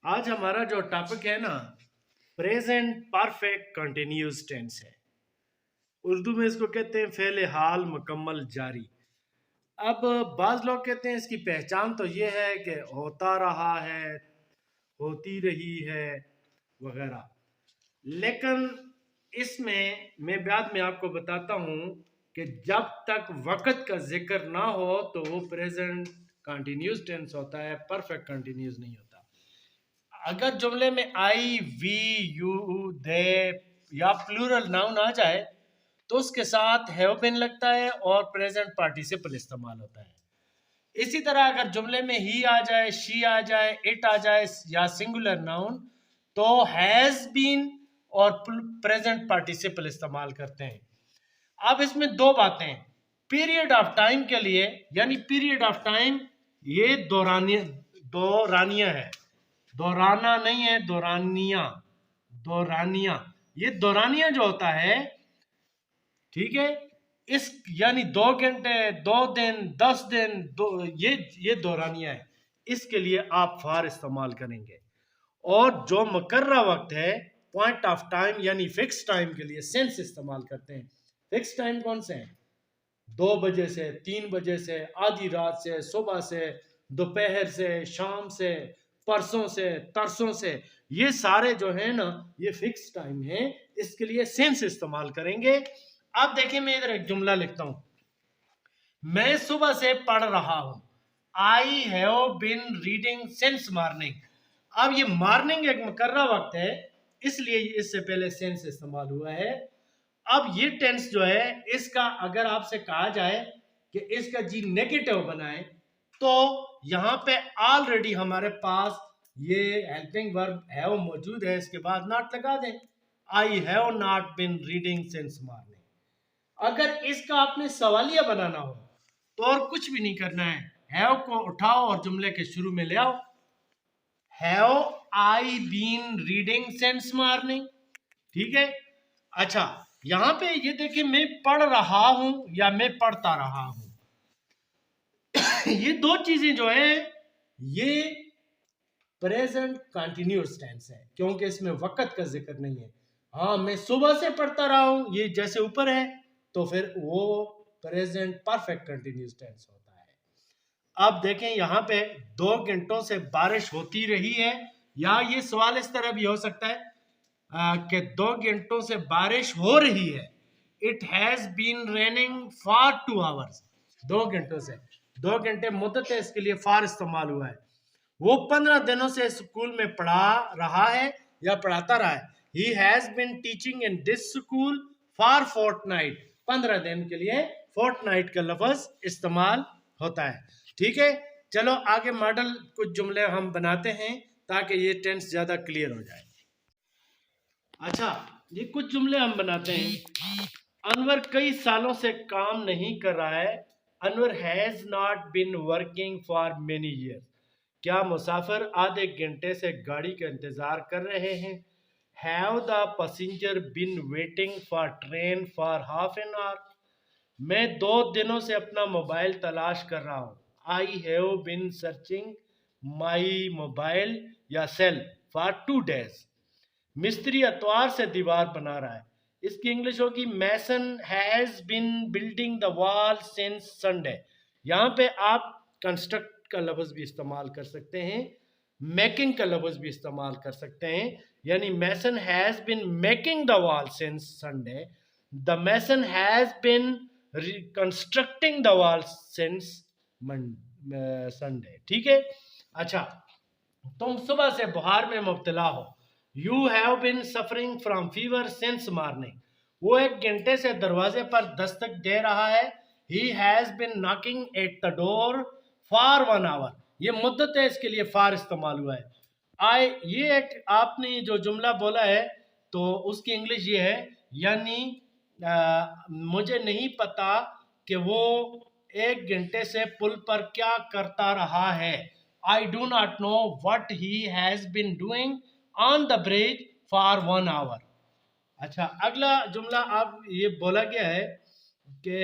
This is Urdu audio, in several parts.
آج ہمارا جو ٹاپک ہے نا، پریزنٹ پرفیکٹ کنٹینیوس ٹینس ہے۔ اردو میں اس کو کہتے ہیں فعل حال مکمل جاری۔ اب بعض لوگ کہتے ہیں اس کی پہچان تو یہ ہے کہ ہوتا رہا ہے، ہوتی رہی ہے وغیرہ، لیکن اس میں بعد میں آپ کو بتاتا ہوں کہ جب تک وقت کا ذکر نہ ہو تو وہ پریزنٹ کنٹینیوس ٹینس ہوتا ہے، پرفیکٹ کنٹینیوس نہیں ہوتا۔ اگر جملے میں آئی وی یو دے یا پلورل ناؤن آ جائے تو اس کے ساتھ ہیو بین لگتا ہے اور پریزنٹ پارٹیسپل استعمال ہوتا ہے۔ اسی طرح اگر جملے میں ہی آ جائے، شی آ جائے، اٹ آ جائے یا سنگولر ناؤن تو ہیز بین اور پریزنٹ پارٹیسپل استعمال کرتے ہیں۔ اب اس میں دو باتیں ہیں۔ پیریڈ آف ٹائم کے لیے، یعنی پیریڈ آف ٹائم یہ دورانیہ ہے، دورانہ نہیں ہے، دورانیہ یہ دورانیہ جو ہوتا ہے، ٹھیک ہے، اس یعنی 2 گھنٹے، 2 دن، 10 دن، یہ دورانیہ ہے۔ اس کے لیے آپ فار استعمال کریں گے، اور جو مقررہ وقت ہے پوائنٹ آف ٹائم یعنی فکس ٹائم کے لیے سینس استعمال کرتے ہیں۔ فکس ٹائم کون سے ہیں؟ 2 بجے سے، 3 بجے سے، آدھی رات سے، صبح سے، دوپہر سے، شام سے، پرسوں سے، ترسوں سے، یہ سارے جو ہیں نا یہ فکس ٹائم ہیں، اس کے لیے سینس استعمال کریں گے۔ اب دیکھیں میں ادھر ایک جملہ لکھتا ہوں، میں صبح سے پڑھ رہا ہوں۔ I have been reading since morning. اب یہ مارننگ ایک مقررہ وقت ہے، اس لیے اس سے پہلے سینس استعمال ہوا ہے۔ اب یہ ٹینس جو ہے، اس کا اگر آپ سے کہا جائے کہ اس کا جی نیگیٹو بنائیں تو یہاں پہ آلریڈی ہمارے پاس یہ ہیلپنگ ورب ہیو موجود ہے، اس کے بعد ناٹ لگا دیں، I have not been reading since morning. اگر اس کا آپ نے سوالیہ بنانا ہو تو اور کچھ بھی نہیں کرنا ہے، ہیو کو اٹھاؤ اور جملے کے شروع میں لے آؤ، have I been reading since morning, ٹھیک ہے۔ اچھا یہاں پہ یہ دیکھیں، میں پڑھ رہا ہوں یا میں پڑھتا رہا ہوں، یہ دو چیزیں جو ہیں یہ پریزنٹ کنٹینیوس ٹینس ہے، کیونکہ اس میں وقت کا ذکر نہیں ہے۔ ہاں میں صبح سے پڑھتا رہا ہوں، یہ جیسے اوپر ہے تو پھر وہ پریزنٹ پرفیکٹ کنٹینیوس ٹینس ہوتا ہے۔ اب دیکھیں یہاں پہ 2 گھنٹوں سے بارش ہوتی رہی ہے، یا یہ سوال اس طرح بھی ہو سکتا ہے کہ 2 گھنٹوں سے بارش ہو رہی ہے، it has been raining for 2 hours، 2 گھنٹوں سے، 2 گھنٹے مدت ہے، اس کے لیے فار استعمال ہوا ہے۔ وہ 15 دنوں سے اسکول میں پڑھا رہا ہے یا پڑھاتا رہا ہے، he has been teaching in this school for fortnight, 15 دن کے لیے فورٹ نائٹ کا لفظ استعمال ہوتا ہے، ٹھیک ہے۔ چلو آگے ماڈل کچھ جملے ہم بناتے ہیں تاکہ یہ ٹینس زیادہ کلیئر ہو جائے۔ اچھا یہ کچھ جملے ہم بناتے ہیں۔ انور کئی سالوں سے کام نہیں کر رہا ہے، Anwar has not been working for many year, کیا مسافر آدھے گھنٹے سے گاڑی کا انتظار کر رہے ہیں؟ Have the passenger been waiting for train for half an hour, میں 2 دنوں سے اپنا موبائل تلاش کر رہا ہوں، I have been searching my mobile یا سیل فار 2 days، مستری اتوار سے دیوار بنا رہا ہے، اس کی انگلش ہوگی Mason has been building the wall since Sunday. یہاں پہ آپ کنسٹرکٹ کا لفظ بھی استعمال کر سکتے ہیں، میکنگ کا لفظ بھی استعمال کر سکتے ہیں، یعنی mason has been making the wall since Sunday, the mason has been constructing the wall since Sunday, ٹھیک ہے۔ اچھا تم صبح سے بخار میں مبتلا ہو، you have been suffering from fever since morning, وہ 1 گھنٹے سے دروازے پر دستک دے رہا ہے، he has been knocking at the door for 1 hour، یہ مدت ہے، اس کے لیے فار استعمال ہوا ہے۔ یہ ایک آپ نے جو جملہ بولا ہے تو اس کی انگلش یہ ہے، یعنی مجھے نہیں پتا کہ وہ 1 گھنٹے سے پل پر کیا کرتا رہا ہے، I do not know what he has been doing on the bridge for 1 hour۔ اچھا اگلا جملہ اب یہ بولا گیا ہے کہ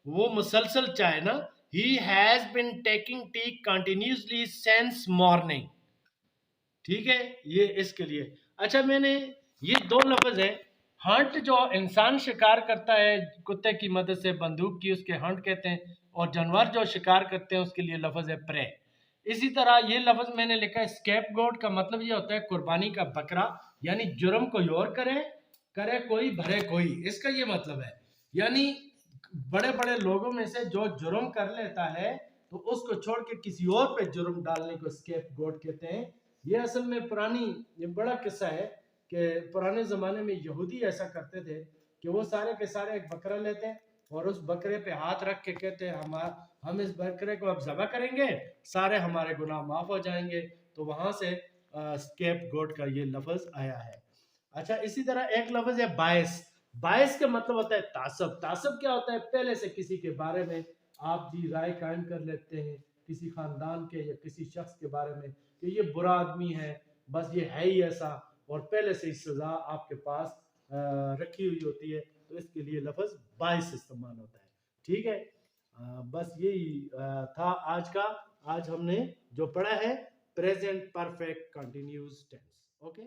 وہ مسلسل چائے نا، he has been taking tea continuously since morning، ٹھیک ہے، یہ اس کے لیے. اچھا میں نے یہ دو لفظ ہے، ہنٹ جو انسان شکار کرتا ہے کتے کی مدد سے بندوق کی، اس کے ہنٹ کہتے ہیں، اور جانور جو شکار کرتے ہیں اس کے لیے لفظ ہے پرے. اسی طرح یہ لفظ میں نے لکھا ہے اسکیپ گوٹ، کا مطلب یہ ہوتا ہے قربانی کا بکرا، یعنی جرم کوئی اور کرے کوئی بھرے کوئی، اس کا یہ مطلب ہے. یعنی بڑے بڑے لوگوں میں سے جو جرم کر لیتا ہے تو اس کو چھوڑ کے کسی اور پہ جرم ڈالنے کو اسکیپ گوٹ کہتے ہیں. یہ اصل میں یہ بڑا قصہ ہے کہ پرانے زمانے میں یہودی ایسا کرتے تھے کہ وہ سارے کے سارے ایک بکرا لیتے ہیں اور اس بکرے پہ ہاتھ رکھ کے کہتے ہیں ہم اس بکرے کو اب ذبح کریں گے، سارے ہمارے گناہ معاف ہو جائیں گے. تو وہاں سے اسکیپ گوٹ کا یہ لفظ آیا ہے. اچھا اسی طرح ایک لفظ ہے باعث. باعث کا مطلب ہوتا ہے تعصب. تعصب کیا ہوتا ہے؟ پہلے سے کسی کے بارے میں آپ دی رائے قائم کر لیتے ہیں، کسی خاندان کے یا کسی شخص کے بارے میں کہ یہ برا آدمی ہے، بس یہ ہے ہی ایسا، اور پہلے سے ہی سزا آپ کے پاس رکھی ہوئی ہوتی ہے، تو اس کے لیے لفظ باعث استعمال ہوتا ہے. ٹھیک ہے، بس یہی تھا آج کا. آج ہم نے جو پڑھا ہے present perfect continuous tense. Okay.